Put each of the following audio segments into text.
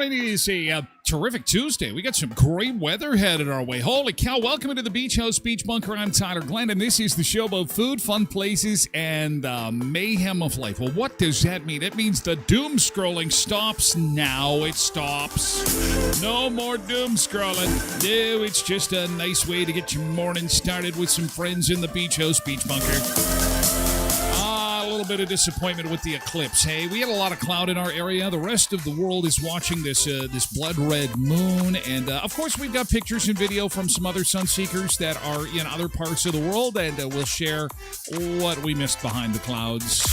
It is a terrific Tuesday. We got some great weather headed our way. Holy cow. Welcome into the Beach House Beach Bunker. I'm Tyler Glen, and this is the show about food, fun places, and mayhem of life. Well, what does that mean? It means the doom scrolling stops now. It stops. No more doom scrolling. No, it's just a nice way to get your morning started with some friends in the Beach House Beach Bunker. A little bit of disappointment with the eclipse. Hey, we had a lot of cloud in our area. The rest of the world is watching this blood red moon, and of course we've got pictures and video from some other sun seekers that are in other parts of the world, and we'll share what we missed behind the clouds.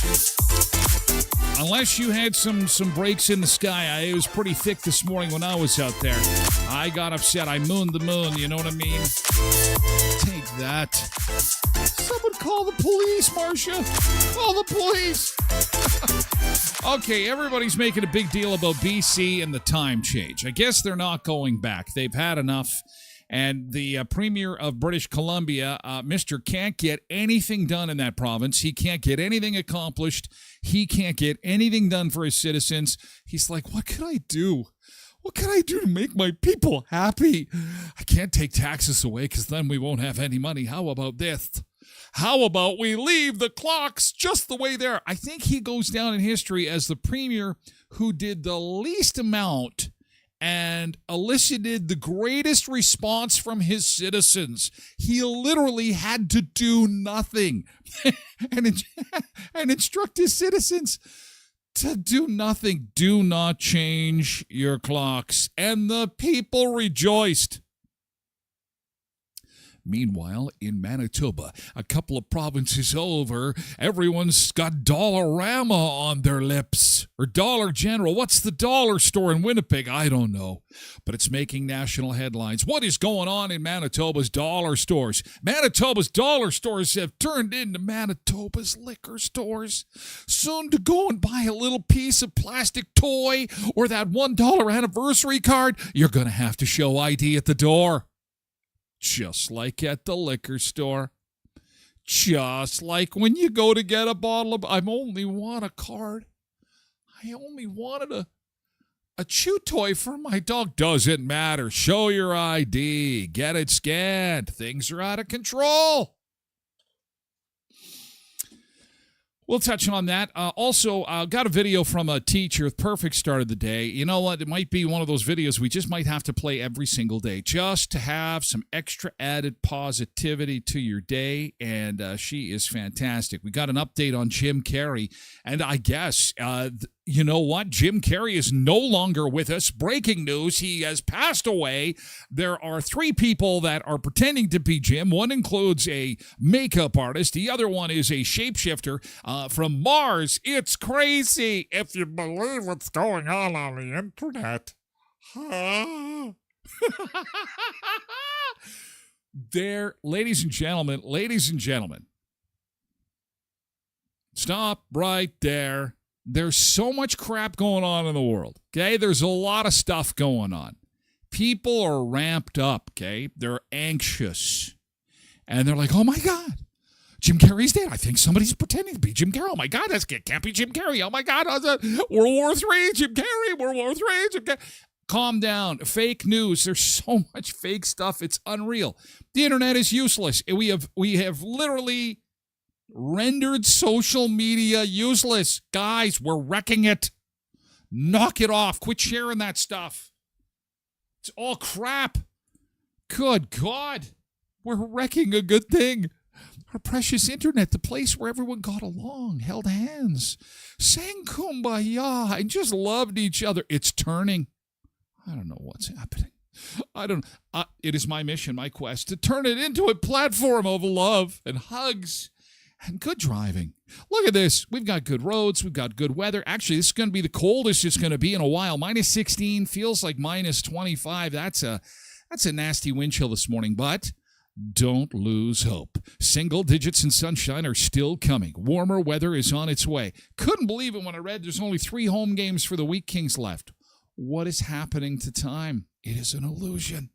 Unless you had some breaks in the sky. It was pretty thick this morning when I was out there. I got upset. I mooned the moon, you know what I mean? Take that. Someone call the police, Marcia. Call the police. Okay, everybody's making a big deal about BC and the time change. I guess they're not going back. They've had enough. And the Premier of British Columbia, Mr. can't get anything done in that province. He can't get anything accomplished. He can't get anything done for his citizens. He's like, what can I do? What can I do to make my people happy? I can't take taxes away because then we won't have any money. How about this? How about we leave the clocks just the way they are? I think he goes down in history as the premier who did the least amount and elicited the greatest response from his citizens. He literally had to do nothing and instruct his citizens to do nothing. Do not change your clocks. And the people rejoiced. Meanwhile, in Manitoba, a couple of provinces over, everyone's got Dollarama on their lips. Or Dollar General. What's the dollar store in Winnipeg? I don't know. But it's making national headlines. What is going on in Manitoba's dollar stores? Manitoba's dollar stores have turned into Manitoba's liquor stores. Soon to go and buy a little piece of plastic toy or that $1 anniversary card, you're going to have to show ID at the door. Just like at the liquor store. Just like when you go to get a bottle of... I only want a card. I only wanted a chew toy for my dog. Doesn't matter. Show your ID. Get it scanned. Things are out of control. We'll touch on that. Also, got a video from a teacher, perfect start of the day. You know what? It might be one of those videos we just might have to play every single day just to have some extra added positivity to your day, and she is fantastic. We got an update on Jim Carrey, and I guess, you know what? Jim Carrey is no longer with us. Breaking news, he has passed away. There are 3 people that are pretending to be Jim. One includes a makeup artist. The other one is a shapeshifter from Mars. It's crazy if you believe what's going on the internet. There, ladies and gentlemen, stop right there. There's so much crap going on in the world, okay? There's a lot of stuff going on. People are ramped up, okay? They're anxious. And they're like, oh, my God, Jim Carrey's dead. I think somebody's pretending to be Jim Carrey. Oh, my God, that can't be Jim Carrey. Oh, my God, World War III, Jim Carrey, World War III, Jim Carrey. Calm down. Fake news. There's so much fake stuff. It's unreal. The internet is useless. We have literally rendered social media useless. Guys, we're wrecking it. Knock it off. Quit sharing that stuff. It's all crap. Good God. We're wrecking a good thing. Our precious internet, the place where everyone got along, held hands, sang kumbaya, and just loved each other. It's turning. I don't know what's happening. It is my mission, my quest, to turn it into a platform of love and hugs and good driving. Look at this. We've got good roads. We've got good weather. Actually, this is going to be the coldest it's going to be in a while. Minus 16 feels like minus 25. That's a nasty wind chill this morning, but don't lose hope. Single digits and sunshine are still coming. Warmer weather is on its way. Couldn't believe it when I read there's only 3 home games for the Wheat Kings left. What is happening to time? It is an illusion.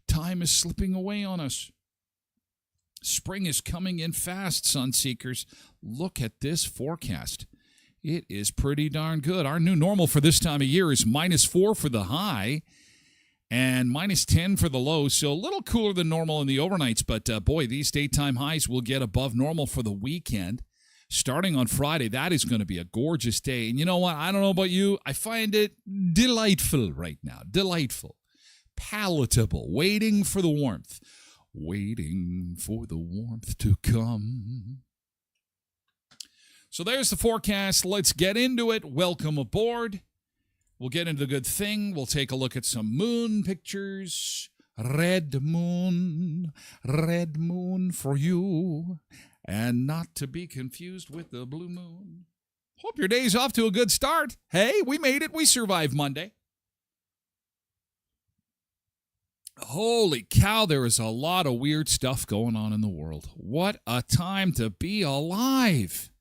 Time is slipping away on us. Spring is coming in fast, Sunseekers. Look at this forecast. It is pretty darn good. Our new normal for this time of year is -4 for the high and -10 for the low, so a little cooler than normal in the overnights, but boy, these daytime highs will get above normal for the weekend. Starting on Friday, that is going to be a gorgeous day. And you know what? I don't know about you. I find it delightful right now. Delightful. Palatable. Waiting for the warmth. Waiting for the warmth to come. So there's the forecast. Let's get into it. Welcome aboard. We'll get into the good thing. We'll take a look at some moon pictures. Red moon for you. And not to be confused with the blue moon. Hope your day's off to a good start. Hey, we made it. We survived Monday. Holy cow, there is a lot of weird stuff going on in the world. What a time to be alive.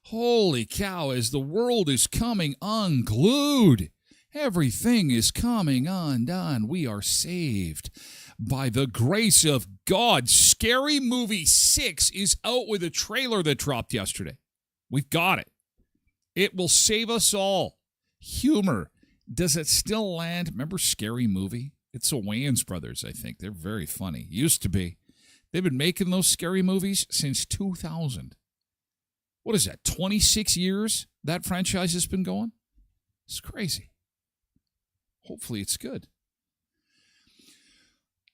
Holy cow, as the world is coming unglued, everything is coming undone. We are saved by the grace of God. Scary Movie 6 is out with a trailer that dropped yesterday. We've got it. It will save us all. Humor. Does it still land? Remember Scary Movie? It's the Wayans brothers, I think. They're very funny. Used to be. They've been making those scary movies since 2000. What is that, 26 years that franchise has been going? It's crazy. Hopefully it's good.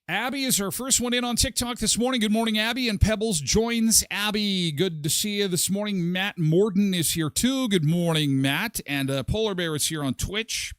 Abby is our first one in on TikTok this morning. Good morning, Abby. And Pebbles joins Abby. Good to see you this morning. Matt Morden is here too. Good morning, Matt. And Polar Bear is here on Twitch.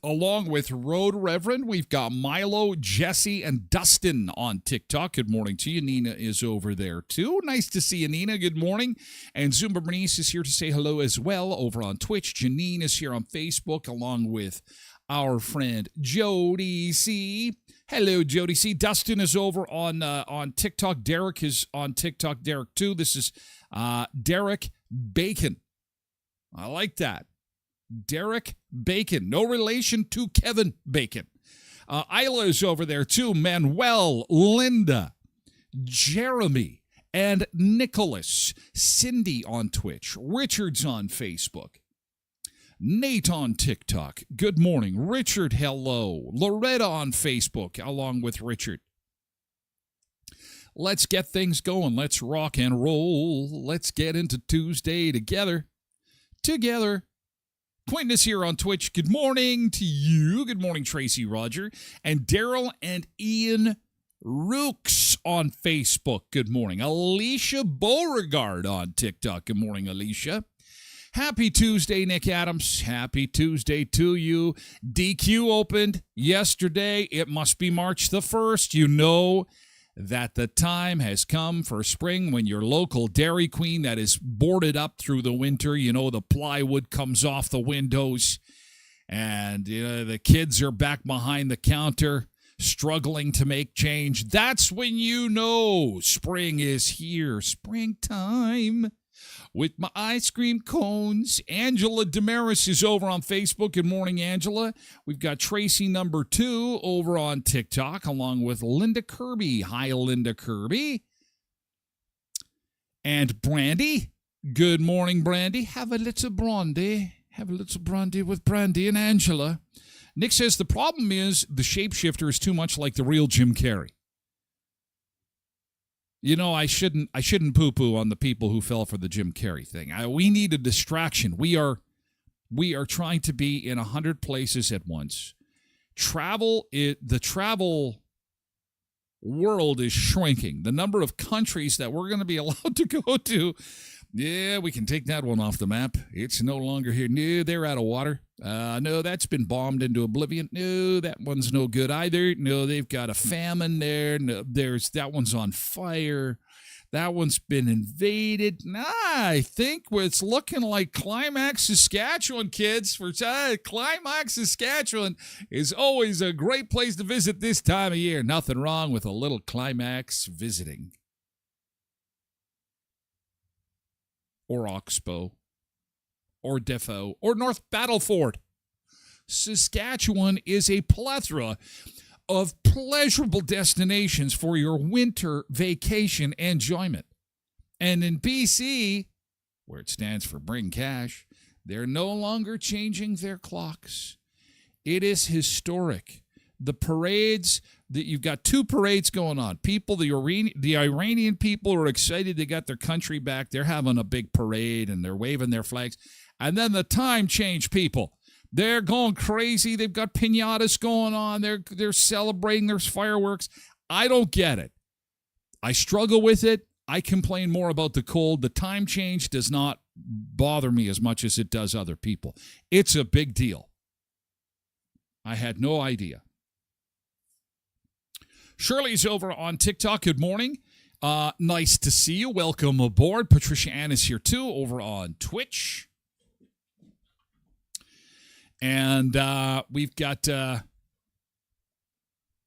Along with Road Reverend, we've got Milo, Jesse, and Dustin on TikTok. Good morning to you. Nina is over there, too. Nice to see you, Nina. Good morning. And Zumba Bernice is here to say hello as well over on Twitch. Janine is here on Facebook, along with our friend Jody C. Hello, Jody C. Dustin is over on TikTok. Derek is on TikTok. Derek, too. This is Derek Bacon. I like that. Derek Bacon. No relation to Kevin Bacon. Isla is over there too. Manuel, Linda, Jeremy, and Nicholas. Cindy on Twitch. Richard's on Facebook. Nate on TikTok. Good morning. Richard, hello. Loretta on Facebook along with Richard. Let's get things going. Let's rock and roll. Let's get into Tuesday together. Quentin is here on Twitch. Good morning to you. Good morning, Tracy Roger. And Daryl and Ian Rooks on Facebook. Good morning. Alicia Beauregard on TikTok. Good morning, Alicia. Happy Tuesday, Nick Adams. Happy Tuesday to you. DQ opened yesterday. It must be March the 1st. You know that the time has come for spring when your local Dairy Queen that is boarded up through the winter, you know, the plywood comes off the windows and the kids are back behind the counter struggling to make change. That's when you know spring is here. Springtime with my ice cream cones. Angela Damaris is over on Facebook. Good morning, Angela. We've got Tracy number 2 over on TikTok along with Linda Kirby. Hi, Linda Kirby. And Brandy. Good morning, Brandy. Have a little brandy. Have a little brandy with Brandy and Angela. Nick says the problem is the shapeshifter is too much like the real Jim Carrey. You know, I shouldn't poo-poo on the people who fell for the Jim Carrey thing. We need a distraction. We are trying to be in 100 places at once. The travel world is shrinking. The number of countries that we're going to be allowed to go to, yeah, we can take that one off the map. It's no longer here. No, they're out of water. No, that's been bombed into oblivion. No, that one's no good either. No, they've got a famine there. No, that one's on fire. That one's been invaded. Nah, I think it's looking like Climax, Saskatchewan, kids. For Climax, Saskatchewan is always a great place to visit this time of year. Nothing wrong with a little Climax visiting. Or Oxbow, or Defo, or North Battleford. Saskatchewan is a plethora of pleasurable destinations for your winter vacation enjoyment. And in BC, where it stands for Bring Cash, they're no longer changing their clocks. It is historic. The parades, you've got 2 parades going on. People, the Iranian people are excited they got their country back. They're having a big parade and they're waving their flags. And then the time change people. They're going crazy. They've got piñatas going on. They're celebrating. There's fireworks. I don't get it. I struggle with it. I complain more about the cold. The time change does not bother me as much as it does other people. It's a big deal. I had no idea. Shirley's over on TikTok. Good morning. Nice to see you. Welcome aboard. Patricia Ann is here too over on Twitch. And we've got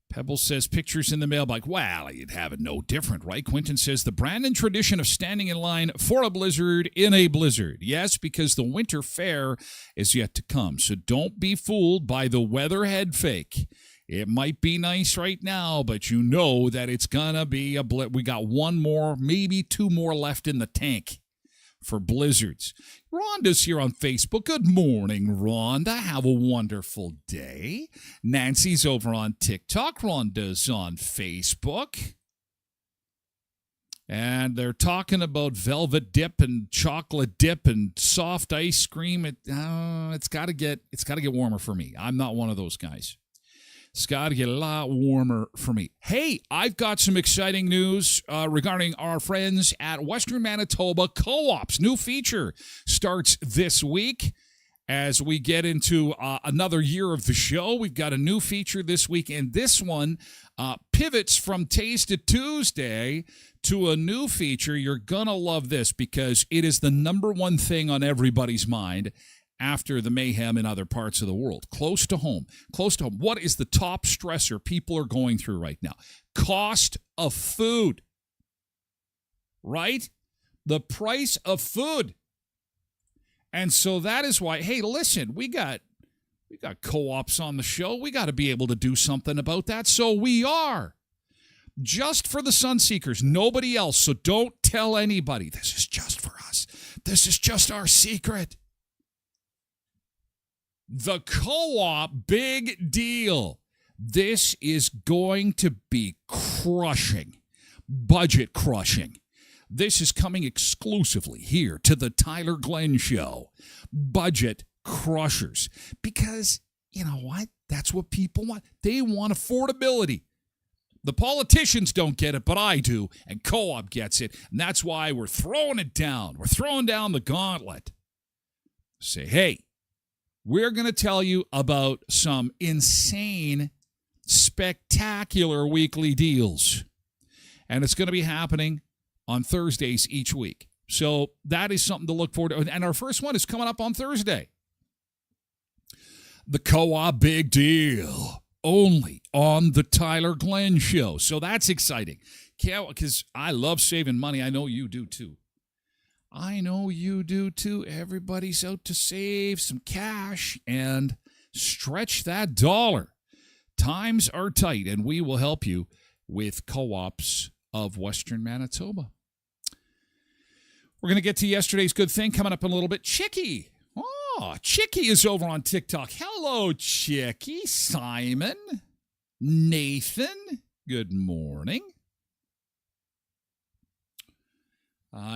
Pebble says pictures in the mailbag. Well, you'd have it no different, right? Quentin says the Brandon tradition of standing in line for a blizzard in a blizzard. Yes, because the winter fair is yet to come. So don't be fooled by the weatherhead fake. It might be nice right now, but you know that it's going to be we got 1 more, maybe 2 more left in the tank for blizzards. Rhonda's here on Facebook. Good morning, Rhonda. Have a wonderful day. Nancy's over on TikTok. Rhonda's on Facebook. And they're talking about velvet dip and chocolate dip and soft ice cream. It's got to get warmer for me. I'm not one of those guys. It's got to get a lot warmer for me. Hey, I've got some exciting news regarding our friends at Western Manitoba Co-ops. New feature starts this week. As we get into another year of the show, we've got a new feature this week, and this one pivots from Taste It Tuesday to a new feature. You're going to love this because it is the #1 thing on everybody's mind after the mayhem in other parts of the world. Close to home. What is the top stressor people are going through right now? Cost of food. Right? The price of food. And so that is why, hey, listen, we got co-ops on the show. We got to be able to do something about that. So we are. Just for the Sunseekers, nobody else. So don't tell anybody. This is just for us. This is just our secret. The co-op, big deal. This is going to be crushing. budget crushing. This is coming exclusively here to the Tyler Glen Show. Budget crushers. Because, you know what? That's what people want. They want affordability. The politicians don't get it, but I do, and Co-op gets it, and that's why we're throwing it down. We're throwing down the gauntlet. Say, hey, we're going to tell you about some insane, spectacular weekly deals, and it's going to be happening on Thursdays each week. So that is something to look forward to, and our first one is coming up on Thursday. The Co-op Big Deal. Only on the Tyler Glen Show. So that's exciting. Because I love saving money. I know you do too. Everybody's out to save some cash and stretch that dollar. Times are tight, and we will help you with Co-ops of Western Manitoba. We're going to get to yesterday's good thing coming up in a little bit. Chicky. Oh, Chicky is over on TikTok. Hello, Chicky. Simon. Nathan. Good morning.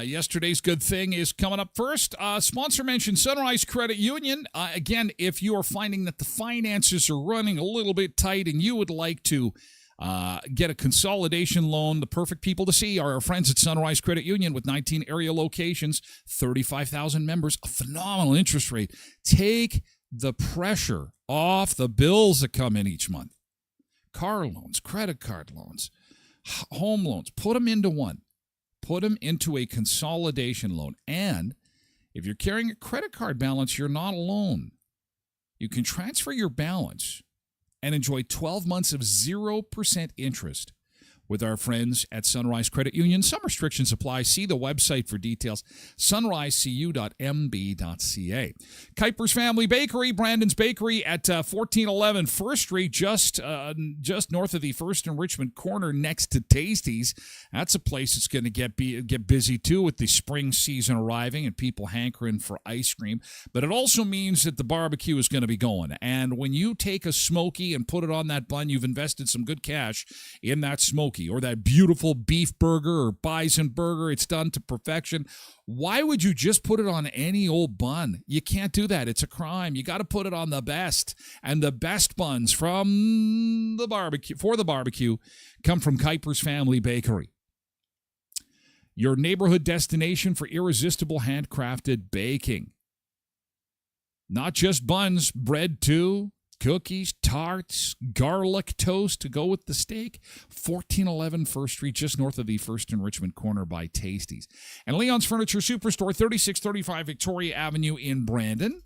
Yesterday's good thing is coming up first. Sponsor mentioned Sunrise Credit Union. Again, if you are finding that the finances are running a little bit tight and you would like to get a consolidation loan, the perfect people to see are our friends at Sunrise Credit Union with 19 area locations, 35,000 members, a phenomenal interest rate. Take the pressure off the bills that come in each month. Car loans, credit card loans, home loans, put them into one. Put them into a consolidation loan. And if you're carrying a credit card balance, you're not alone. You can transfer your balance and enjoy 12 months of 0% interest with our friends at Sunrise Credit Union. Some restrictions apply. See the website for details, sunrisecu.mb.ca. Kuiper's Family Bakery, Brandon's Bakery at 1411 First Street, just north of the First and Richmond corner next to Tasty's. That's a place that's going to get busy, too, with the spring season arriving and people hankering for ice cream. But it also means that the barbecue is going to be going. And when you take a smoky and put it on that bun, you've invested some good cash in that smoky or that beautiful beef burger or bison burger. It's done to perfection. Why would you just put it on any old bun? You can't do that. It's a crime. You got to put it on the best. And the best buns from the barbecue, for the barbecue, come from Kuiper's Family Bakery. Your neighborhood destination for irresistible handcrafted baking. Not just buns, bread too. Cookies, tarts, garlic toast to go with the steak. 1411 First Street, just north of the First and Richmond corner by Tasty's. And Leon's Furniture Superstore, 3635 Victoria Avenue in Brandon.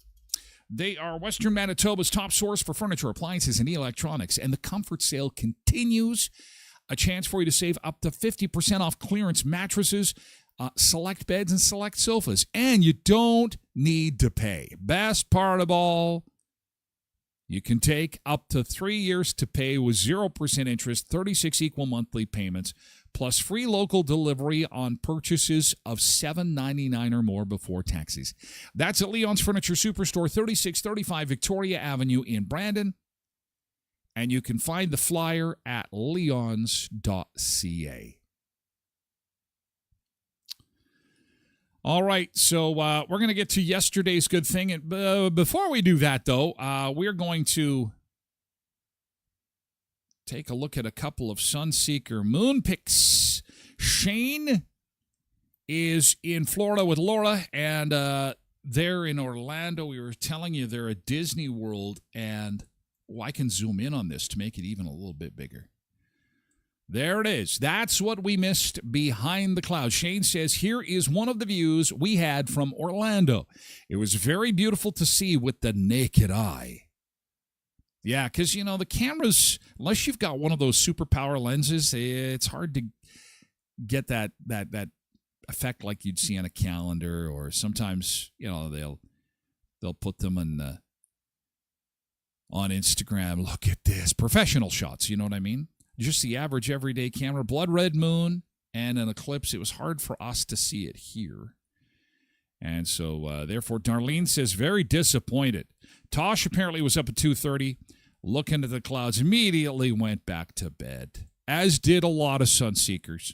They are Western Manitoba's top source for furniture, appliances, and electronics. And the comfort sale continues. A chance for you to save up to 50% off clearance mattresses, select beds, and select sofas. And you don't need to pay. Best part of all, you can take up to 3 years to pay with 0% interest, 36 equal monthly payments, plus free local delivery on purchases of $7.99 or more before taxes. That's at Leon's Furniture Superstore, 3635 Victoria Avenue in Brandon. And you can find the flyer at leons.ca. All right, so we're going to get to yesterday's good thing. And before we do that, though, we're going to take a look at a couple of Sunseeker moon pics. Shane is in Florida with Laura, and they're in Orlando. We were telling you they're at Disney World, and I can zoom in on this to make it even a little bit bigger. There it is. That's what we missed behind the clouds. Shane says, here is one of the views we had from Orlando. It was very beautiful to see with the naked eye. Yeah, because, you know, the cameras, unless you've got one of those superpower lenses, it's hard to get that effect like you'd see on a calendar, or sometimes, you know, they'll put them on Instagram. Look at this. Professional shots, you know what I mean? Just the average everyday camera, blood red moon, and an eclipse. It was hard for us to see it here. And so, therefore, Darlene says, very disappointed. Tosh apparently was up at 2:30, looking at the clouds, immediately went back to bed, as did a lot of Sunseekers.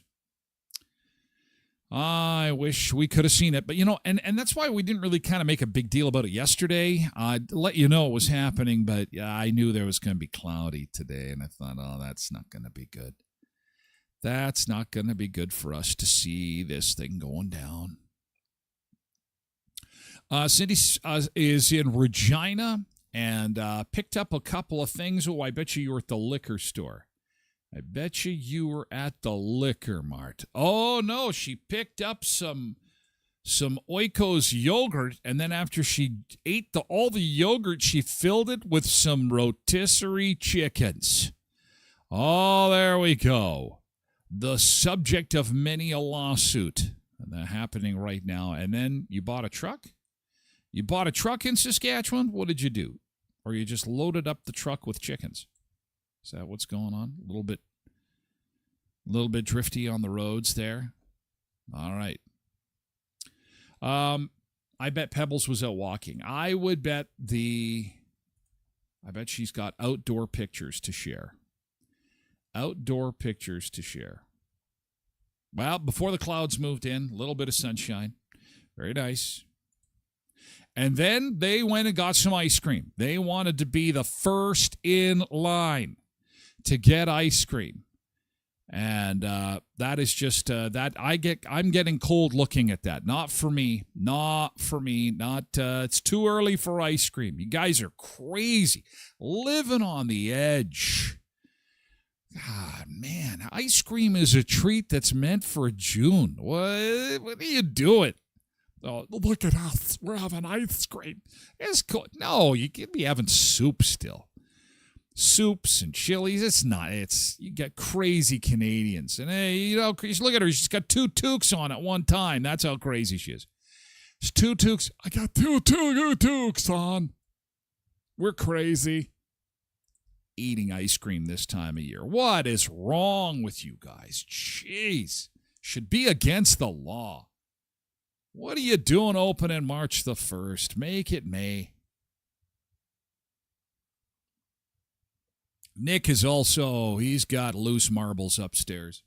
I wish we could have seen it. But, and that's why we didn't really kind of make a big deal about it yesterday. I'd let you know it was happening, but I knew there was going to be cloudy today, and I thought, that's not going to be good. That's not going to be good for us to see this thing going down. Cindy is in Regina and picked up a couple of things. Oh, I bet you were at the liquor store. I bet you were at the liquor mart. Oh, no, she picked up some Oikos yogurt, and then after she ate all the yogurt, she filled it with some rotisserie chickens. Oh, there we go. The subject of many a lawsuit. And that's happening right now. And then you bought a truck? You bought a truck in Saskatchewan? What did you do? Or you just loaded up the truck with chickens? Is that what's going on? A little bit drifty on the roads there. All right. I bet Pebbles was out walking. I bet she's got outdoor pictures to share. Outdoor pictures to share. Well, before the clouds moved in, a little bit of sunshine. Very nice. And then they went and got some ice cream. They wanted to be the first in line to get ice cream. And that is just I'm getting cold looking at that. Not for me. It's too early for ice cream. You guys are crazy. Living on the edge. God, man, ice cream is a treat that's meant for June. What are you doing? Oh, look at us. We're having ice cream. It's cool. No, you can be having soup still. Soups and chilies. You get crazy Canadians. And hey, look at her. She's got 2 toques on at one time. That's how crazy she is. It's 2 toques. I got two toques on. We're crazy. Eating ice cream this time of year. What is wrong with you guys? Jeez. Should be against the law. What are you doing opening March the 1st? Make it May. Nick is he's got loose marbles upstairs.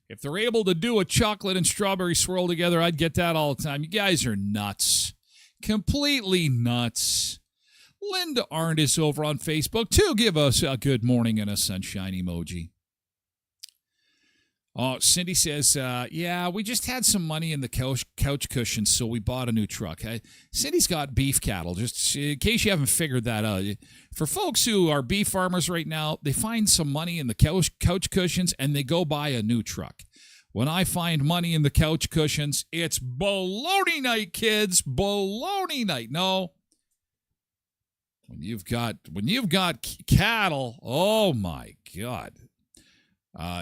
If they're able to do a chocolate and strawberry swirl together, I'd get that all the time. You guys are nuts. Completely nuts. Linda Arndt is over on Facebook, too. Give us a good morning and a sunshine emoji. Oh, Cindy says, we just had some money in the couch cushions, so we bought a new truck. Cindy's got beef cattle, just in case you haven't figured that out. For folks who are beef farmers right now, they find some money in the couch cushions, and they go buy a new truck. When I find money in the couch cushions, it's baloney night, kids. Baloney night. No. When you've got cattle, oh, my God.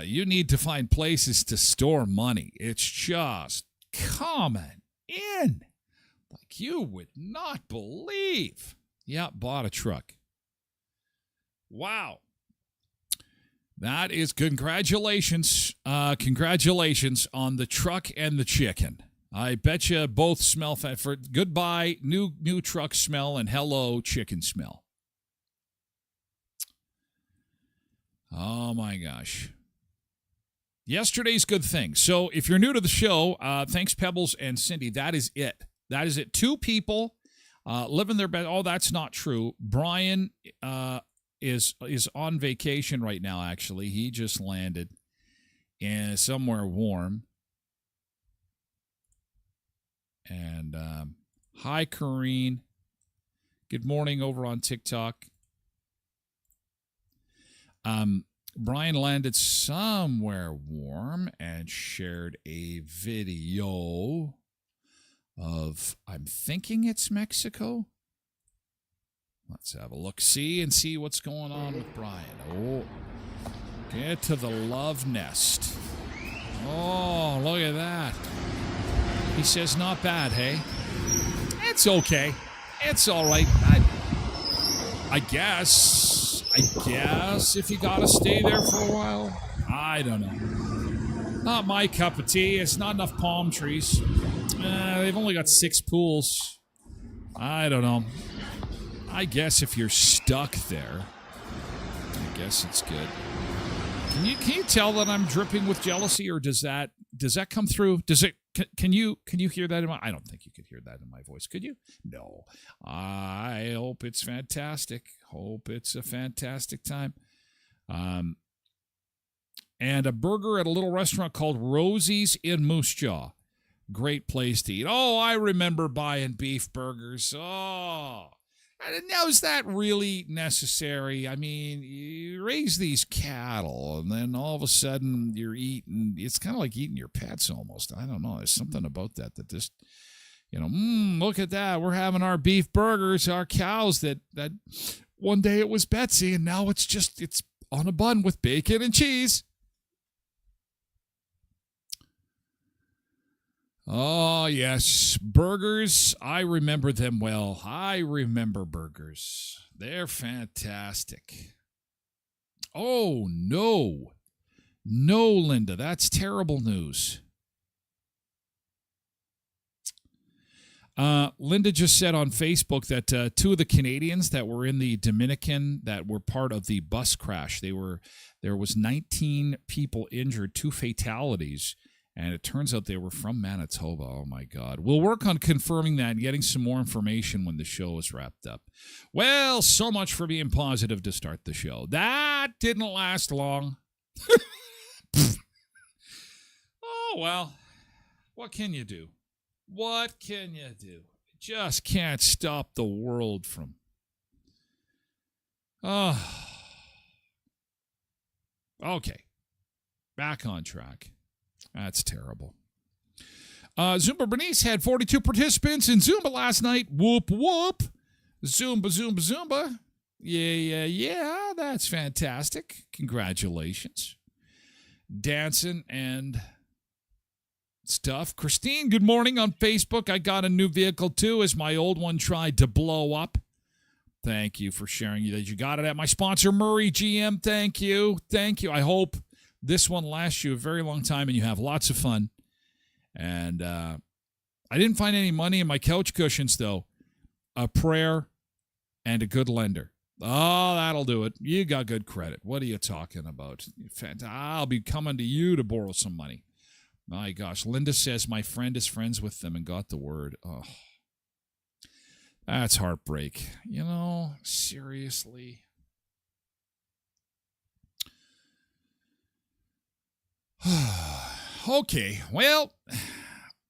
You need to find places to store money. It's just coming in like you would not believe. Yeah, bought a truck. Wow. That is congratulations. Congratulations on the truck and the chicken. I bet you both smell for goodbye, new truck smell, and hello, chicken smell. Oh, my gosh. Yesterday's good thing. So if you're new to the show, thanks, Pebbles and Cindy. That is it. 2 people living their best. Oh, that's not true. Brian is on vacation right now, actually. He just landed in somewhere warm. And hi, Corrine. Good morning over on TikTok. Brian landed somewhere warm and shared a video of, I'm thinking it's Mexico. Let's have a look-see and see what's going on with Brian. Oh, get to the love nest. Oh, look at that. He says not bad, hey? It's okay. It's all right. I guess if you gotta stay there for a while. I don't know. Not my cup of tea. It's not enough palm trees. They've only got 6 pools. I don't know. I guess if you're stuck there, I guess it's good. Can you tell that I'm dripping with jealousy, or does that come through? Does it Can you hear that in my? I don't think you could hear that in my voice. Could you? No. I hope it's fantastic. Hope it's a fantastic time. And a burger at a little restaurant called Rosie's in Moose Jaw. Great place to eat. Oh, I remember buying beef burgers. Oh, now is that really necessary? I mean, you raise these cattle, and then all of a sudden you're eating. It's kind of like eating your pets almost. I don't know. There's something about that just, look at that. We're having our beef burgers, our cows that one day it was Betsy, and now it's on a bun with bacon and cheese. Oh, yes. Burgers. I remember them well. I remember burgers. They're fantastic. Oh, no. No, Linda. That's terrible news. Linda just said on Facebook that two of the Canadians that were in the Dominican that were part of the bus crash, there was 19 people injured, 2 fatalities. And it turns out they were from Manitoba. Oh, my God. We'll work on confirming that and getting some more information when the show is wrapped up. Well, so much for being positive to start the show. That didn't last long. Oh, well. What can you do? What can you do? Just can't stop the world from... Oh. Okay. Back on track. That's terrible. Zumba Bernice had 42 participants in Zumba last night. Whoop, whoop. Zumba, Zumba, Zumba. Yeah. That's fantastic. Congratulations. Dancing and stuff. Christine, good morning on Facebook. I got a new vehicle, too, as my old one tried to blow up. Thank you for sharing that you got it at my sponsor, Murray GM. Thank you. I hope this one lasts you a very long time and you have lots of fun. And I didn't find any money in my couch cushions, though. A prayer and a good lender. Oh, that'll do it. You got good credit. What are you talking about? I'll be coming to you to borrow some money. My gosh. Linda says my friend is friends with them and got the word. Oh, that's heartbreak. Seriously. Okay, well,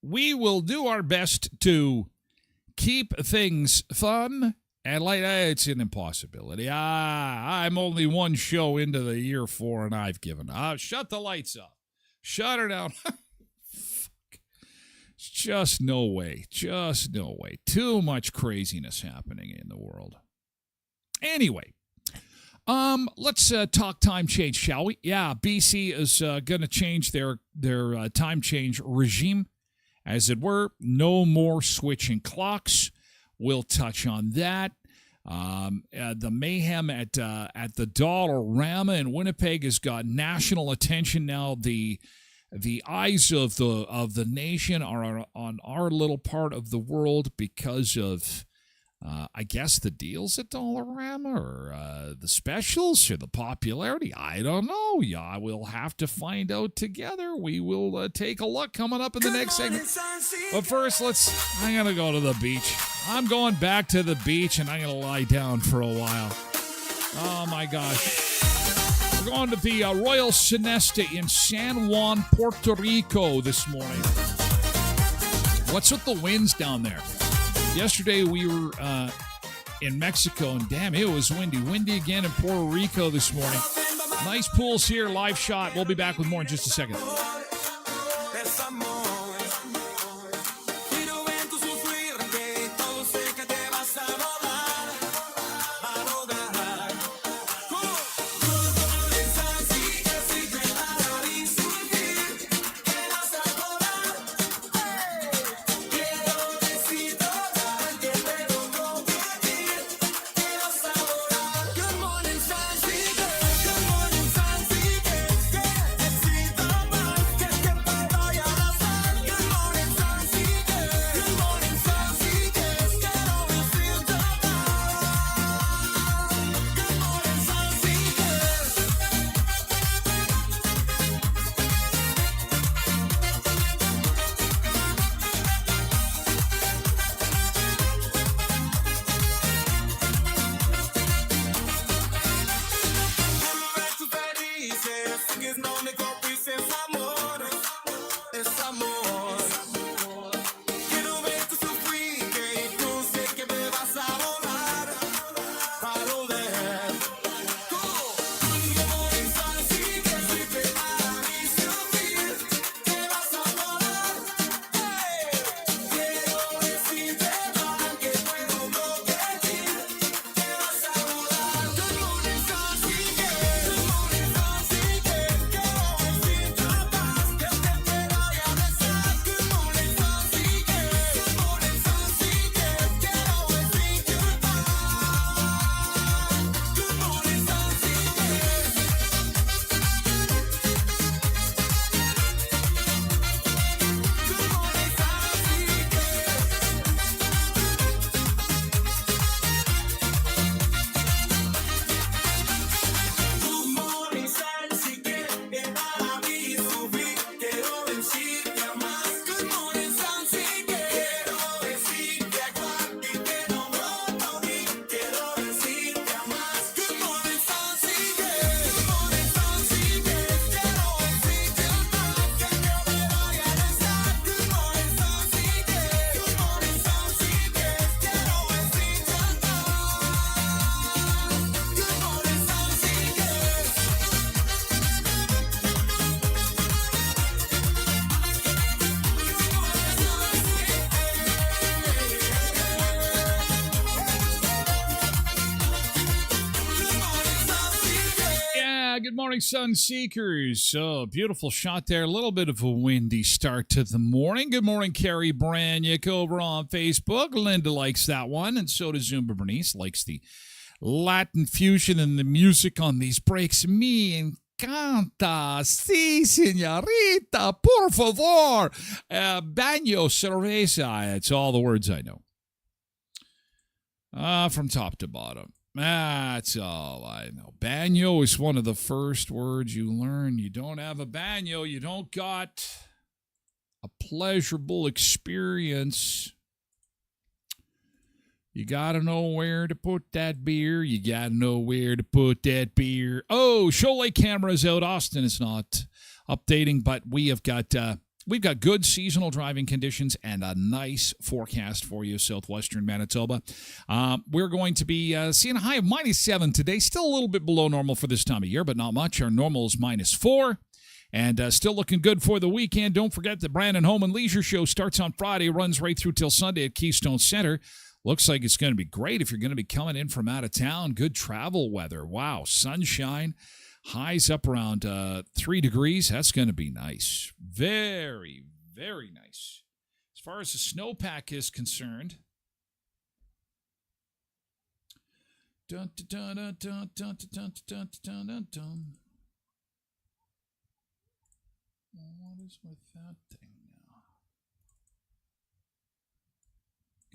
we will do our best to keep things fun and light. It's an impossibility. I'm only one show into the year 4 and I've given up. Shut the lights off. Shut her down. Fuck. Just no way. Too much craziness happening in the world. Anyway. Let's talk time change, shall we? Yeah, BC is going to change their time change regime, as it were. No more switching clocks. We'll touch on that. The mayhem at the Dollarama in Winnipeg has got national attention now. The eyes of the nation are on our little part of the world because of. I guess the deals at Dollarama or the specials or the popularity. I don't know. Yeah, we'll have to find out together. We will take a look coming up in the next segment. But first, I'm going to go to the beach. I'm going back to the beach and I'm going to lie down for a while. Oh, my gosh. We're going to the Royal Siesta in San Juan, Puerto Rico this morning. What's with the winds down there? Yesterday we were in Mexico, and damn, it was windy. Windy again in Puerto Rico this morning. Nice pools here, live shot. We'll be back with more in just a second. morning, Sun Seekers. Oh, beautiful shot there. A little bit of a windy start to the morning. Good morning, Carrie Branyuk over on Facebook. Linda likes that one, and so does Zumba Bernice. Likes the Latin fusion and the music on these breaks. Me encanta. Sí, señorita, por favor. Baño cerveza. It's all the words I know. From top to bottom. That's all I know. Baño is one of the first words you learn. You don't have a baño, you don't got a pleasurable experience. You got to know where to put that beer. You got to know where to put that beer. Oh, Cholet cameras out. Austin is not updating, but we've got good seasonal driving conditions and a nice forecast for you, southwestern Manitoba. We're going to be seeing a high of -7 today. Still a little bit below normal for this time of year, but not much. Our normal is -4. And still looking good for the weekend. Don't forget the Brandon Home and Leisure Show starts on Friday, runs right through till Sunday at Keystone Center. Looks like it's going to be great if you're going to be coming in from out of town. Good travel weather. Wow, sunshine. Highs up around 3 degrees. That's going to be nice. Very, very nice. As far as the snowpack is concerned, dun, dun, dun, dun, dun, dun, dun, dun, dun, dun. What is with that thing now?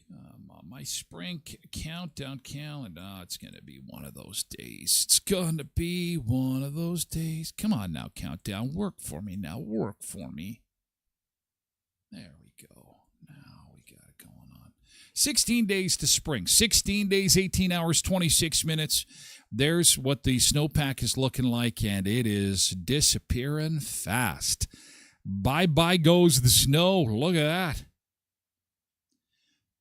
Come on, my spring countdown calendar. Oh, it's going to be one of those days. It's going to be one of those days. Come on now, countdown. Work for me now. Work for me. There we go. Now we got it going on. 16 days to spring. 16 days, 18 hours, 26 minutes. There's what the snowpack is looking like, and it is disappearing fast. Bye-bye goes the snow. Look at that.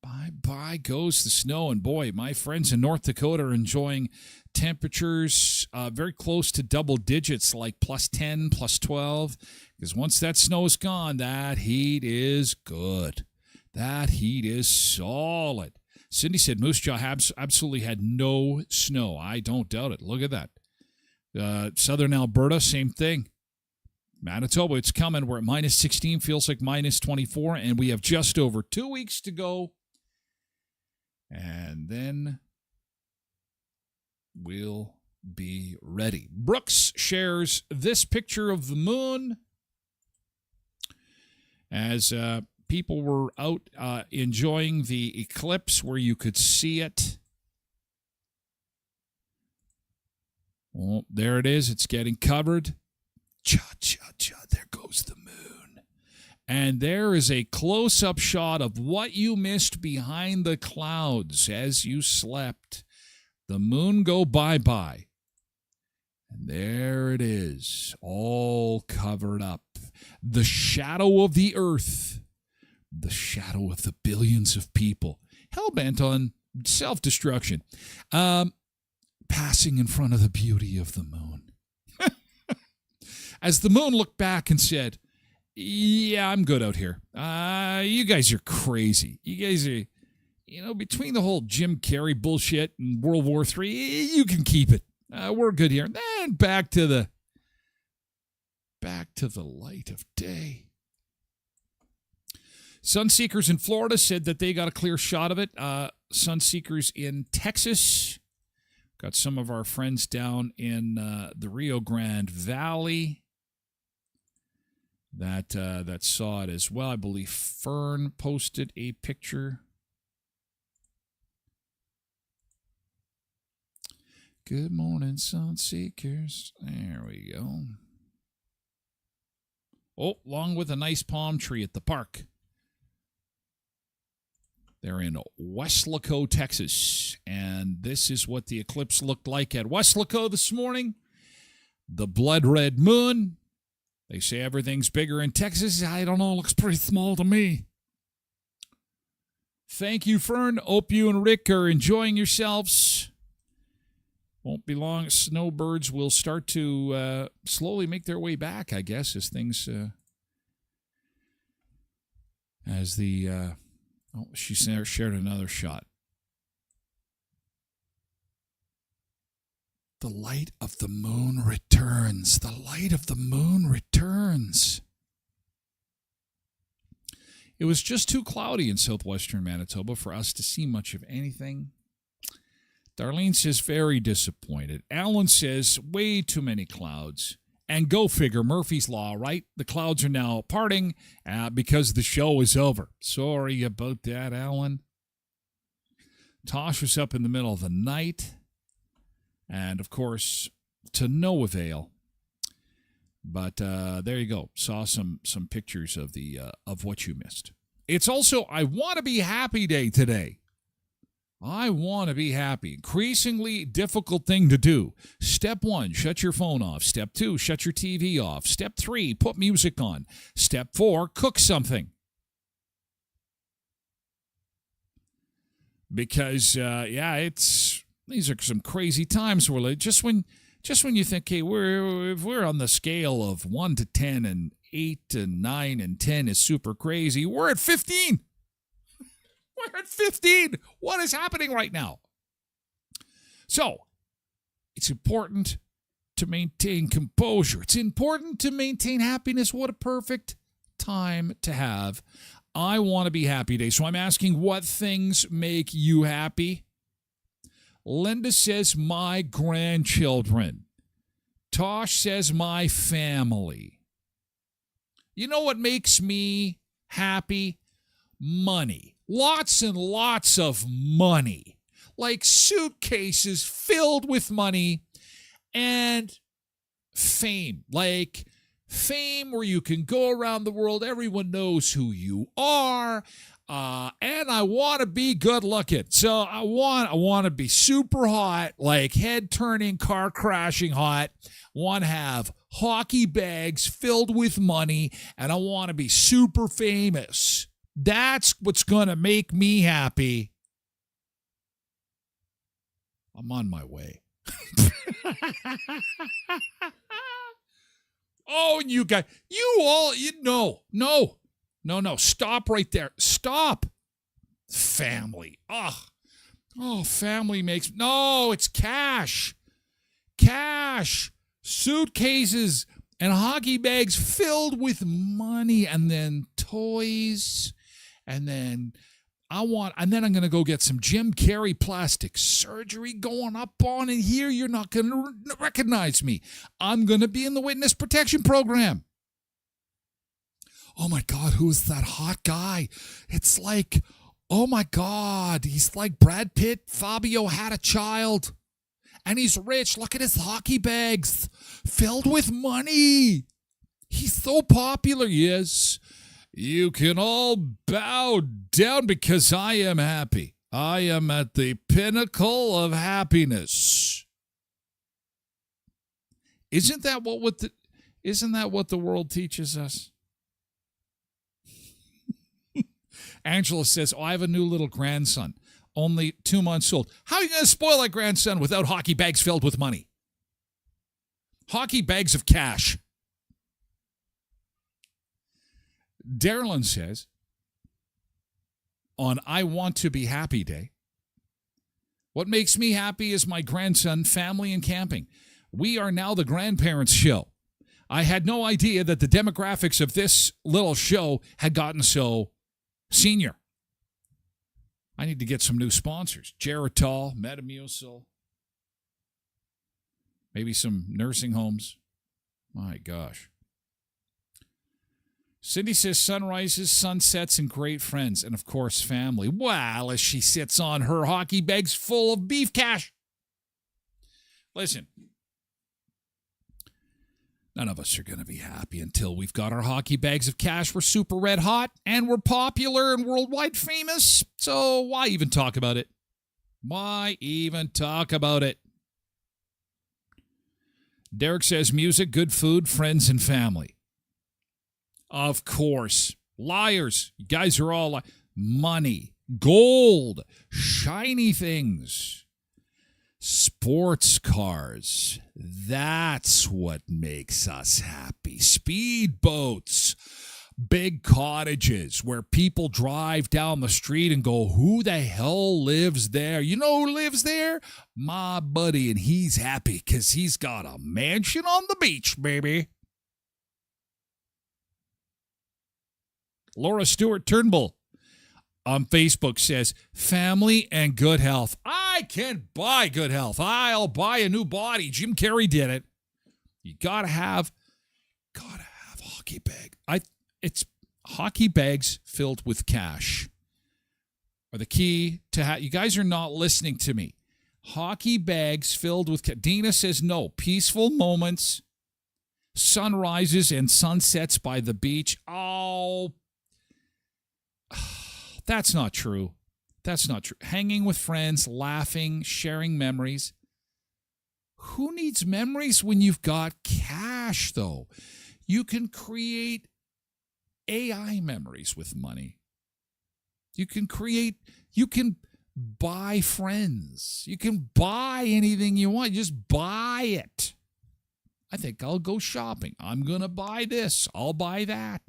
Bye-bye goes the snow. And boy, my friends in North Dakota are enjoying temperatures very close to double digits, like +10, +12. Because once that snow is gone, that heat is good. That heat is solid. Cindy said Moose Jaw absolutely had no snow. I don't doubt it. Look at that. Southern Alberta, same thing. Manitoba, it's coming. We're at -16, feels like -24, and we have just over 2 weeks to go. And then we'll be ready. Brooks shares this picture of the moon as people were out enjoying the eclipse where you could see it. Well, there it is. It's getting covered. Cha-cha-cha. There goes the moon. And there is a close-up shot of what you missed behind the clouds as you slept. The moon go bye-bye. And there it is, all covered up. The shadow of the earth. The shadow of the billions of people. Hell-bent on self-destruction. Passing in front of the beauty of the moon. As the moon looked back and said, yeah, I'm good out here. You guys are crazy. You guys are, between the whole Jim Carrey bullshit and World War III, you can keep it. We're good here. Then back to the light of day. Sunseekers in Florida said that they got a clear shot of it. Sunseekers in Texas got some of our friends down in the Rio Grande Valley that saw it as well. I believe Fern posted a picture. Good morning, Sunseekers. There we go. Oh, along with a nice palm tree at the park. They're in Weslaco, Texas. And this is what the eclipse looked like at Weslaco this morning. The blood red moon. They say everything's bigger in Texas. I don't know. It looks pretty small to me. Thank you, Fern. Hope you and Rick are enjoying yourselves. Won't be long. Snowbirds will start to slowly make their way back, I guess, as things... she shared another shot. The light of the moon returns. The light of the moon returns. It was just too cloudy in southwestern Manitoba for us to see much of anything. Darlene says, very disappointed. Alan says, way too many clouds. And go figure, Murphy's Law, right? The clouds are now parting because the show is over. Sorry about that, Alan. Tosh was up in the middle of the night. And, of course, to no avail. But there you go. Saw some pictures of what you missed. It's also I Want to Be Happy Day today. I want to be happy. Increasingly difficult thing to do. Step 1, shut your phone off. Step 2, shut your TV off. Step 3, put music on. Step 4, cook something. Because, these are some crazy times. Just when you think, hey, if we're on the scale of 1 to 10 and 8 to 9 and 10 is super crazy, we're at 15. We're at 15. What is happening right now? So, it's important to maintain composure. It's important to maintain happiness. What a perfect time to have I Want to Be Happy Day. So I'm asking, what things make you happy? Linda says, my grandchildren. Tosh says, my family. You know what makes me happy? Money. Lots and lots of money. Like suitcases filled with money and fame. Like fame where you can go around the world. Everyone knows who you are. And I want to be good looking. So I want to be super hot, like head turning, car crashing hot. Want to have hockey bags filled with money, and I want to be super famous. That's what's going to make me happy. I'm on my way. Oh, and you guys, no, stop right there. Stop. Family. Oh, family makes, no, it's cash. Cash. Suitcases and hockey bags filled with money and then toys. And then I'm going to go get some Jim Carrey plastic surgery going up on in here. You're not going to recognize me. I'm going to be in the witness protection program. Oh my God, who's that hot guy? It's like, oh my God, he's like Brad Pitt. Fabio had a child. And he's rich. Look at his hockey bags filled with money. He's so popular, yes. You can all bow down because I am happy. I am at the pinnacle of happiness. Isn't that what the world teaches us? Angela says, I have a new little grandson, only 2 months old. How are you going to spoil that grandson without hockey bags filled with money? Hockey bags of cash. Darylyn says, on I Want to Be Happy Day, what makes me happy is my grandson, family, and camping. We are now the grandparents show. I had no idea that the demographics of this little show had gotten so senior. I need to get some new sponsors. Geritol, Metamucil, maybe some nursing homes. My gosh. Cindy says sunrises, sunsets, and great friends. And, of course, family. Well, as she sits on her hockey bags full of beef cash. Listen. None of us are going to be happy until we've got our hockey bags of cash. We're super red hot, and we're popular and worldwide famous. So why even talk about it? Why even talk about it? Derek says music, good food, friends, and family. Of course. Liars. You guys are all money, gold, shiny things, sports cars. That's what makes us happy. Speedboats, big cottages where people drive down the street and go, who the hell lives there? You know who lives there? My buddy, and he's happy because he's got a mansion on the beach, baby. Laura Stewart Turnbull on Facebook says, family and good health. I can buy good health. I'll buy a new body. Jim Carrey did it. You gotta have hockey bag. It's hockey bags filled with cash are the key to you guys are not listening to me. Hockey bags filled with Dina says no. Peaceful moments, sunrises and sunsets by the beach. Oh, that's not true. That's not true. Hanging with friends, laughing, sharing memories. Who needs memories when you've got cash, though? You can create AI memories with money. You can buy friends. You can buy anything you want. Just buy it. I think I'll go shopping. I'm going to buy this. I'll buy that.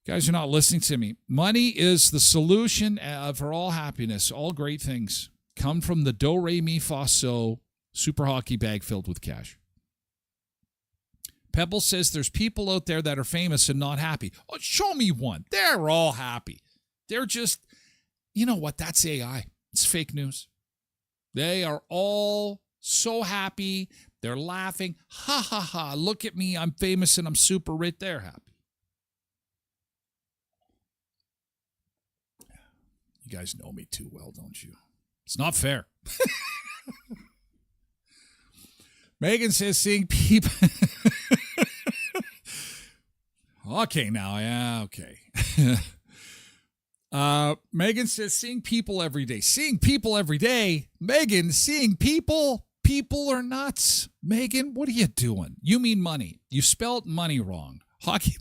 You guys are not listening to me. Money is the solution for all happiness. All great things come from the do, re, mi, fa, so super hockey bag filled with cash. Pebble says there's people out there that are famous and not happy. Oh, show me one. They're all happy. They're just, you know what? That's AI. It's fake news. They are all so happy. They're laughing. Ha, ha, ha. Look at me. I'm famous and I'm super rich. They're happy. You guys know me too well, don't you? It's not fair. Megan says seeing people... Okay, now, yeah, okay. Megan says seeing people every day. Seeing people every day? Megan, seeing people? People are nuts. Megan, what are you doing? You mean money. You spelled money wrong. Hockey...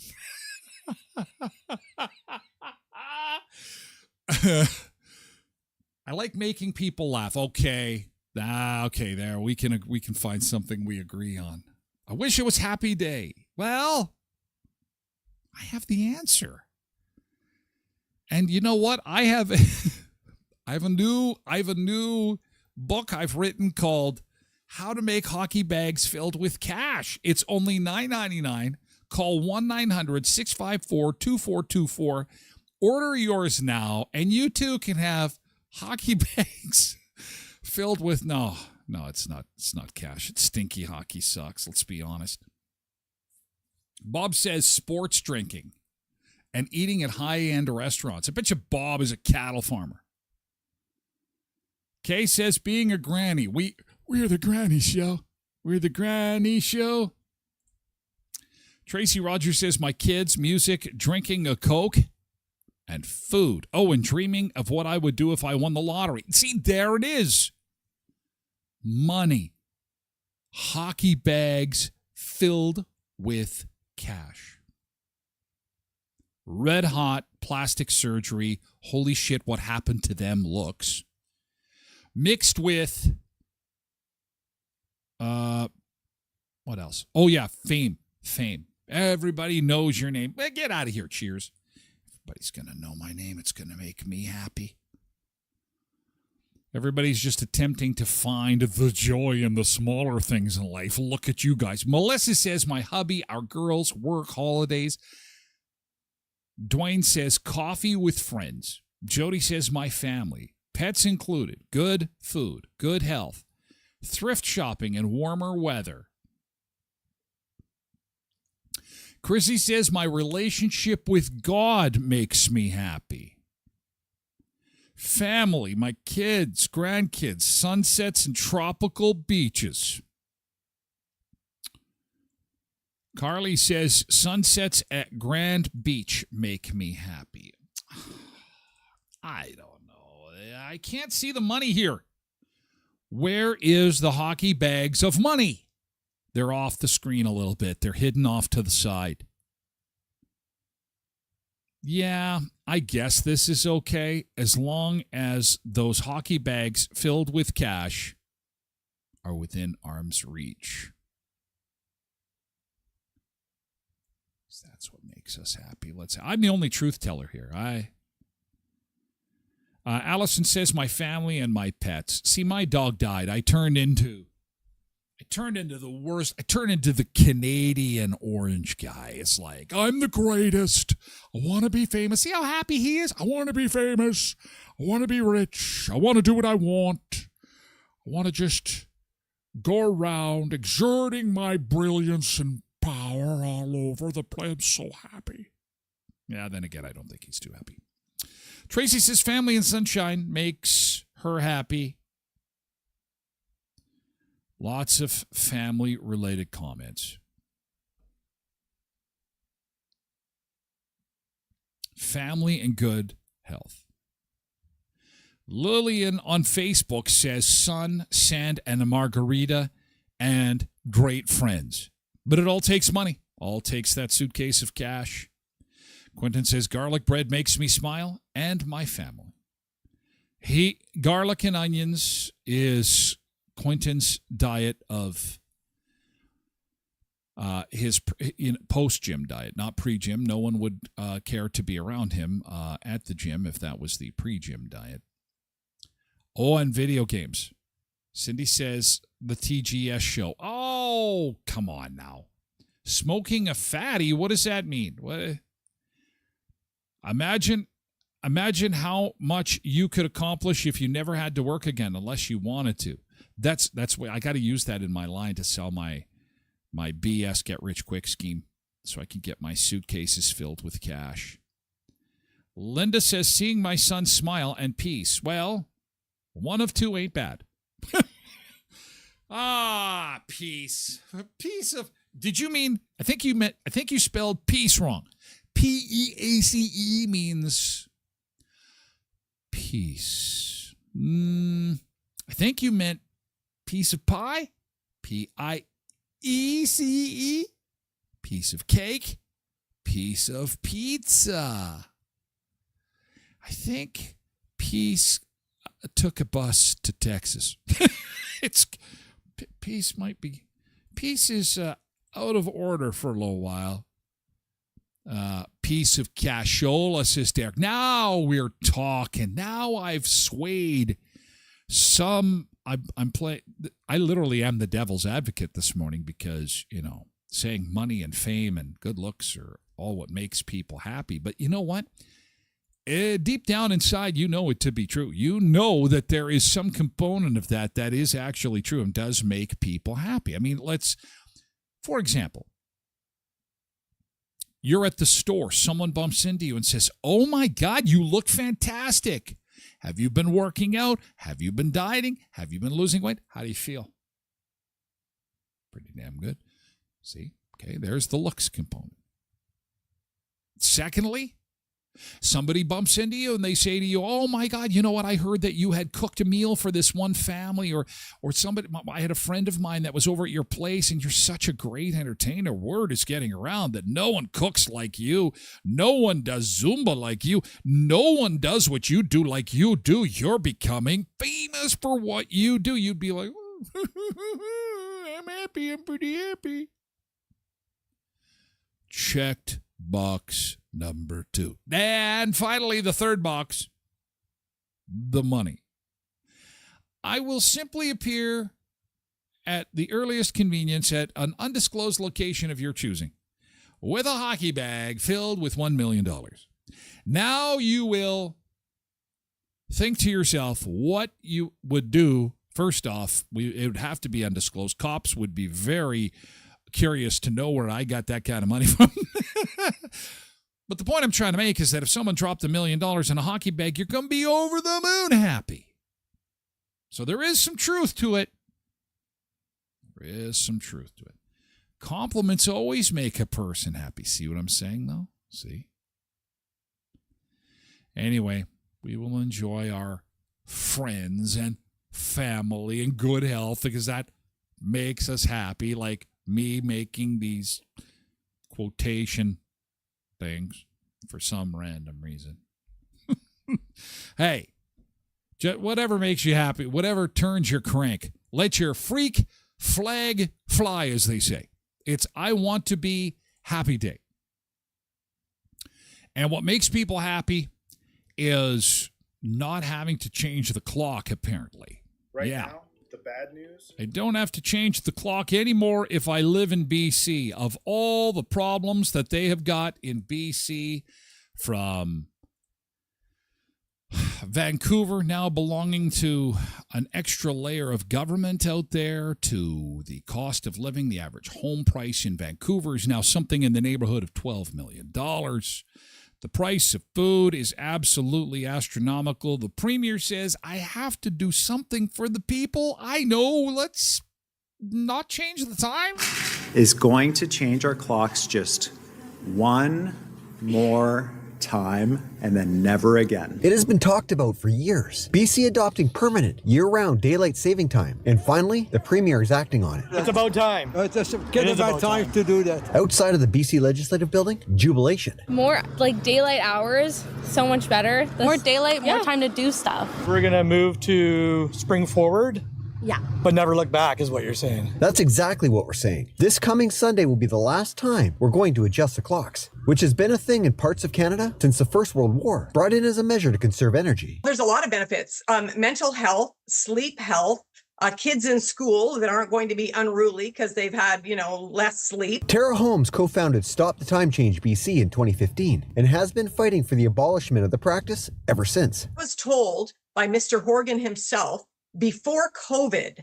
I like making people laugh. Okay. Okay, there. We can find something we agree on. I wish it was happy day. Well, I have the answer. And you know what? I have a new book I've written called How to Make Hockey Bags Filled with Cash. It's only $9.99. Call 1-900-654-2424. Order yours now, and you too can have hockey bags filled with no, it's not cash. It's stinky hockey sucks, let's be honest. Bob says sports drinking and eating at high-end restaurants. I bet you Bob is a cattle farmer. Kay says being a granny. We're the granny show. We're the granny show. Tracy Rogers says my kids, music, drinking a Coke, and food. Oh, and dreaming of what I would do if I won the lottery. See, there it is. Money. Hockey bags filled with cash. Red hot plastic surgery. Holy shit, what happened to them looks. Mixed with, what else? Oh, yeah, fame. Everybody knows your name. Get out of here, cheers. Everybody's going to know my name. It's going to make me happy. Everybody's just attempting to find the joy in the smaller things in life. Look at you guys. Melissa says my hubby, our girls, work, holidays. Dwayne says coffee with friends. Jody says my family. Pets included. Good food. Good health. Thrift shopping and warmer weather. Chrissy says my relationship with God makes me happy. Family, my kids, grandkids, sunsets and tropical beaches. Carly says sunsets at Grand Beach make me happy. I don't know. I can't see the money here. Where is the hockey bags of money? They're off the screen a little bit. They're hidden off to the side. Yeah, I guess this is okay as long as those hockey bags filled with cash are within arm's reach. That's what makes us happy. I'm the only truth teller here. Allison says my family and my pets. See, my dog died. I turned into the worst. I turned into the Canadian orange guy. It's like, I'm the greatest. I want to be famous. See how happy he is? I want to be famous. I want to be rich. I want to do what I want. I want to just go around exerting my brilliance and power all over the place. I'm so happy. Yeah, then again, I don't think he's too happy. Tracy says family and sunshine makes her happy. Lots of family-related comments. Family and good health. Lillian on Facebook says sun, sand, and a margarita and great friends. But it all takes money. All takes that suitcase of cash. Quentin says garlic bread makes me smile and my family. Garlic and onions is Quentin's diet of his post-gym diet, not pre-gym. No one would care to be around him at the gym if that was the pre-gym diet. Oh, and video games. Cindy says the TGS show. Oh, come on now. Smoking a fatty, what does that mean? What? Imagine how much you could accomplish if you never had to work again unless you wanted to. That's what I got to use that in my line to sell my BS get rich quick scheme so I can get my suitcases filled with cash. Linda says seeing my son smile and peace. Well, one of two ain't bad. Peace. Piece of. Did you mean? I think you spelled peace wrong. P-E-A-C-E means peace. I think you meant piece of pie. P-I-E-C-E. Piece of cake. Piece of pizza. I think peace took a bus to Texas. Peace might be. Peace is out of order for a little while. Piece of cashola, says Derek. Now we're talking. Now I've swayed some. I'm playing. I literally am the devil's advocate this morning because, saying money and fame and good looks are all what makes people happy. But you know what? Deep down inside, you know it to be true. You know that there is some component of that is actually true and does make people happy. I mean, for example, you're at the store. Someone bumps into you and says, oh, my God, you look fantastic. Have you been working out? Have you been dieting? Have you been losing weight? How do you feel? Pretty damn good. See? Okay, there's the looks component. Secondly, somebody bumps into you and they say to you, oh, my God, you know what? I heard that you had cooked a meal for this one family or somebody. I had a friend of mine that was over at your place and you're such a great entertainer. Word is getting around that no one cooks like you. No one does Zumba like you. No one does what you do like you do. You're becoming famous for what you do. You'd be like, I'm happy. I'm pretty happy. Checked box number 2. And finally, the third box, the money. I will simply appear at the earliest convenience at an undisclosed location of your choosing with a hockey bag filled with $1 million. Now you will think to yourself what you would do. First off, it would have to be undisclosed. Cops would be very curious to know where I got that kind of money from. But the point I'm trying to make is that if someone dropped $1 million in a hockey bag, you're going to be over the moon happy. So there is some truth to it. There is some truth to it. Compliments always make a person happy. See what I'm saying, though? See? Anyway, we will enjoy our friends and family and good health because that makes us happy, like me making these quotation things for some random reason. Hey, whatever makes you happy, whatever turns your crank, let your freak flag fly, as they say. It's I want to be happy day. And what makes people happy is not having to change the clock, apparently. Right now, the bad news? I don't have to change the clock anymore if I live in BC. Of all the problems that they have got in BC, from Vancouver now belonging to an extra layer of government out there, to the cost of living, the average home price in Vancouver is now something in the neighborhood of $12 million. The price of food is absolutely astronomical. The premier says, I have to do something for the people. I know, let's not change the time. Is going to change our clocks just one more time and then never again. It has been talked about for years. BC adopting permanent, year-round daylight saving time. And finally, the Premier is acting on it. It's about time. It's about time to do that. Outside of the BC Legislative Building, jubilation. More like daylight hours, so much better. More daylight, more time to do stuff. We're going to move to spring forward. Yeah. But never look back is what you're saying. That's exactly what we're saying. This coming Sunday will be the last time we're going to adjust the clocks, which has been a thing in parts of Canada since the First World War, brought in as a measure to conserve energy. There's a lot of benefits. Mental health, sleep health, kids in school that aren't going to be unruly because they've had, less sleep. Tara Holmes co-founded Stop the Time Change BC in 2015 and has been fighting for the abolishment of the practice ever since. I was told by Mr. Horgan himself before COVID,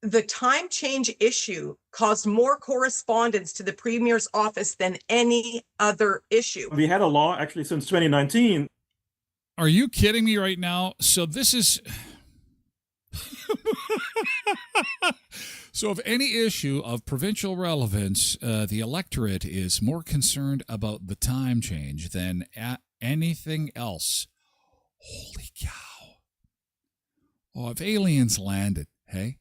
the time change issue caused more correspondence to the Premier's office than any other issue. We had a law actually since 2019. Are you kidding me right now? So this is... So if any issue of provincial relevance, the electorate is more concerned about the time change than anything else. Holy cow. Oh, if aliens landed, hey?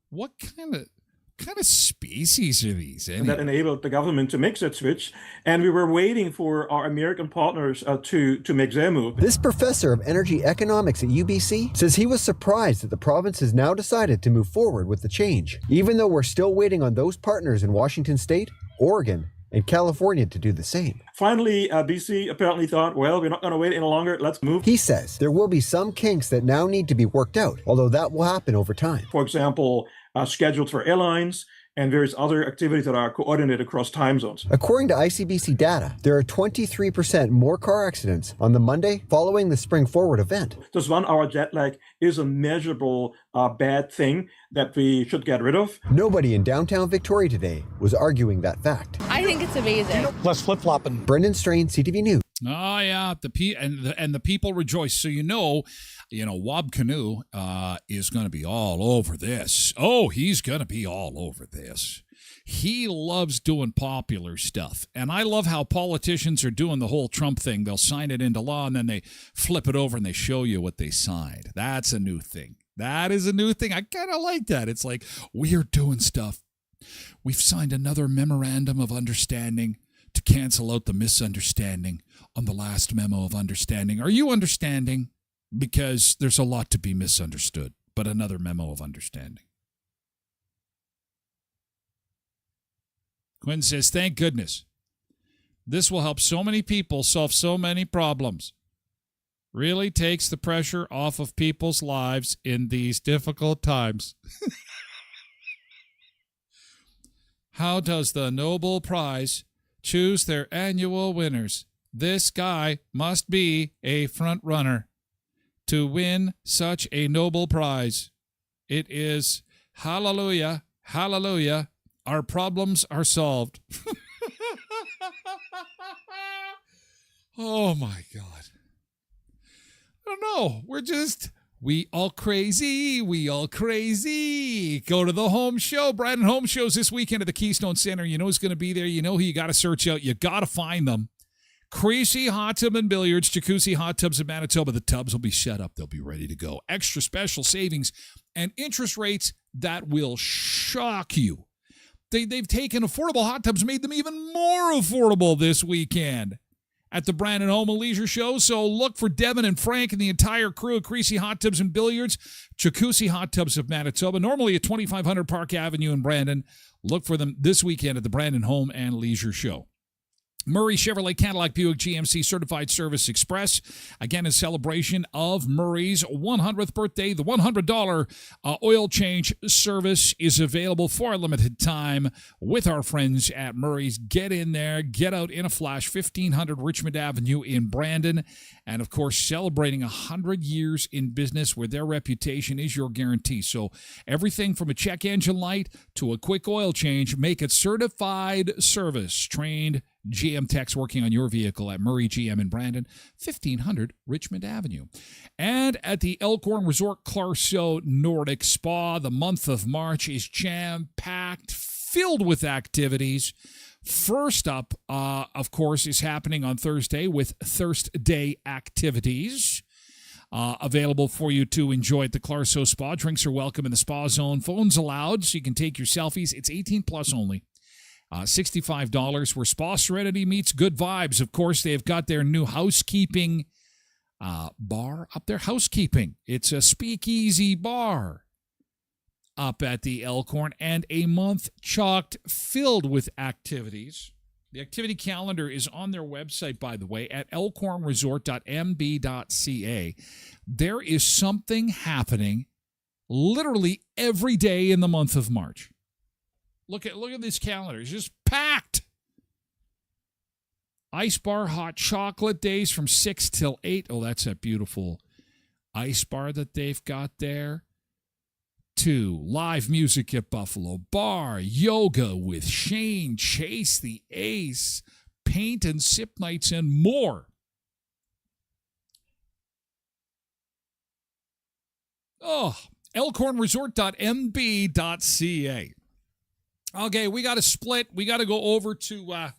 What kind of species are these? And that enabled the government to make that switch. And we were waiting for our American partners to make their move. This professor of energy economics at UBC says he was surprised that the province has now decided to move forward with the change, even though we're still waiting on those partners in Washington State, Oregon, and California to do the same. Finally, BC apparently thought, well, we're not going to wait any longer. Let's move. He says there will be some kinks that now need to be worked out, although that will happen over time. For example, schedules for airlines and various other activities that are coordinated across time zones. According to ICBC data, there are 23% more car accidents on the Monday following the Spring Forward event. This 1 hour jet lag is a measurable bad thing that we should get rid of. Nobody in downtown Victoria today was arguing that fact. I think it's amazing. Less flip-flopping. Brendan Strain, CTV News. Oh yeah, the people rejoice. So Wab Canoe is going to be all over this. Oh, he's going to be all over this. He loves doing popular stuff, and I love how politicians are doing the whole Trump thing. They'll sign it into law, and then they flip it over and they show you what they signed. That's a new thing. That is a new thing. I kind of like that. It's like, we're doing stuff. We've signed another memorandum of understanding to cancel out the misunderstanding on the last memo of understanding. Are you understanding? Because there's a lot to be misunderstood, but another memo of understanding. Quinn says, thank goodness. This will help so many people solve so many problems. Really takes the pressure off of people's lives in these difficult times. How does the Nobel Prize choose their annual winners? This guy must be a front runner to win such a Nobel Prize. It is hallelujah, hallelujah. Our problems are solved. Oh my God. I don't know. We all crazy. Go to the home show. Brandon Home Shows this weekend at the Keystone Center. You know who's going to be there. You know who you got to search out. You got to find them. Creasy Hot Tub and Billiards, Jacuzzi Hot Tubs in Manitoba. The tubs will be set up. They'll be ready to go. Extra special savings and interest rates that will shock you. They've taken affordable hot tubs, made them even more affordable this weekend at the Brandon Home and Leisure Show. So look for Devin and Frank and the entire crew of Creasy Hot Tubs and Billiards, Jacuzzi Hot Tubs of Manitoba, normally at 2500 Park Avenue in Brandon. Look for them this weekend at the Brandon Home and Leisure Show. Murray Chevrolet Cadillac Buick GMC Certified Service Express. Again, in celebration of Murray's 100th birthday, the $100 oil change service is available for a limited time with our friends at Murray's. Get in there, get out in a flash, 1500 Richmond Avenue in Brandon. And, of course, celebrating 100 years in business where their reputation is your guarantee. So everything from a check engine light to a quick oil change, make it certified service. Trained GM techs working on your vehicle at Murray GM in Brandon, 1500 Richmond Avenue. And at the Elkhorn Resort Clarso Nordic Spa, the month of March is jam-packed, filled with activities. First up, of course, is happening on Thursday with Thirst Day activities. Available for you to enjoy at the Clarso Spa. Drinks are welcome in the spa zone. Phones allowed, so you can take your selfies. It's 18 plus only. $65 where Spa Serenity meets Good Vibes. Of course, they've got their new housekeeping bar up there. Housekeeping. It's a speakeasy bar up at the Elkhorn, and a month chocked filled with activities. The activity calendar is on their website, by the way, at elkhornresort.mb.ca. There is something happening literally every day in the month of March. Look at this calendar. It's just packed. Ice bar hot chocolate days from 6 till 8. Oh, that's a beautiful ice bar that they've got there. 2, live music at Buffalo Bar, yoga with Shane Chase the Ace, paint and sip nights, and more. Oh, elkhornresort.mb.ca. Okay, we got to split. We got to go over to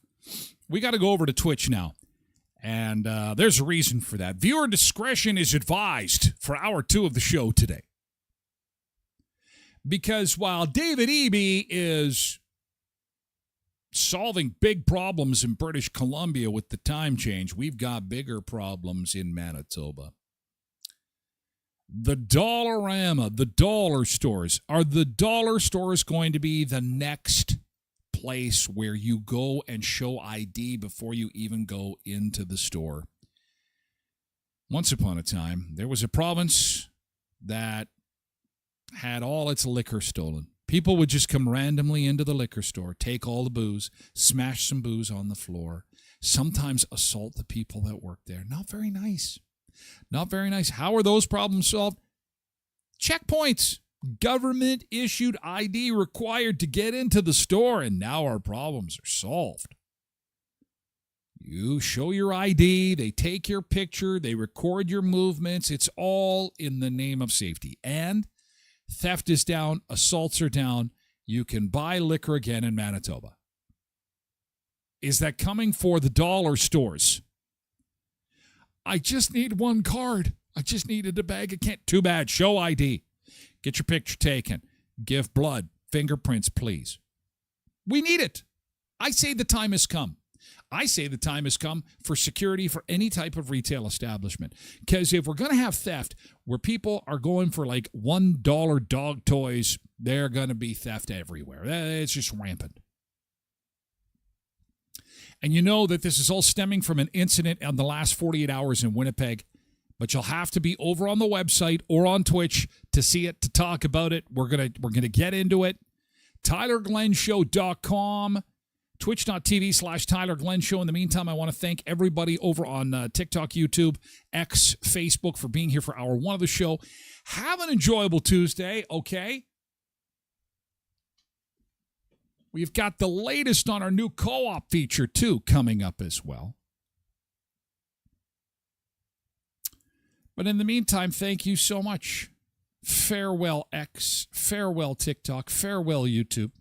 Twitch now, and there's a reason for that. Viewer discretion is advised for hour 2 of the show today, because while David Eby is solving big problems in British Columbia with the time change, we've got bigger problems in Manitoba. The Dollarama, the dollar stores. Are the dollar stores going to be the next place where you go and show ID before you even go into the store? Once upon a time, there was a province that had all its liquor stolen. People would just come randomly into the liquor store, take all the booze, smash some booze on the floor, sometimes assault the people that work there. Not very nice. Not very nice. How are those problems solved? Checkpoints. Government-issued ID required to get into the store, and now our problems are solved. You show your ID, they take your picture, they record your movements. It's all in the name of safety. And theft is down, assaults are down. You can buy liquor again in Manitoba. Is that coming for the dollar stores? I just need one card. I just needed a bag of candy. Too bad. Show ID. Get your picture taken. Give blood. Fingerprints, please. We need it. I say the time has come. I say the time has come for security for any type of retail establishment. Because if we're going to have theft where people are going for like $1 dog toys, they're going to be theft everywhere. It's just rampant. And you know that this is all stemming from an incident in the last 48 hours in Winnipeg. But you'll have to be over on the website or on Twitch to see it, to talk about it. We're gonna get into it. TylerGlenShow.com, Twitch.tv/Tyler Glen Show. In the meantime, I want to thank everybody over on TikTok, YouTube, X, Facebook for being here for hour 1 of the show. Have an enjoyable Tuesday, okay? We've got the latest on our new co-op feature, too, coming up as well. But in the meantime, thank you so much. Farewell, X. Farewell, TikTok. Farewell, YouTube.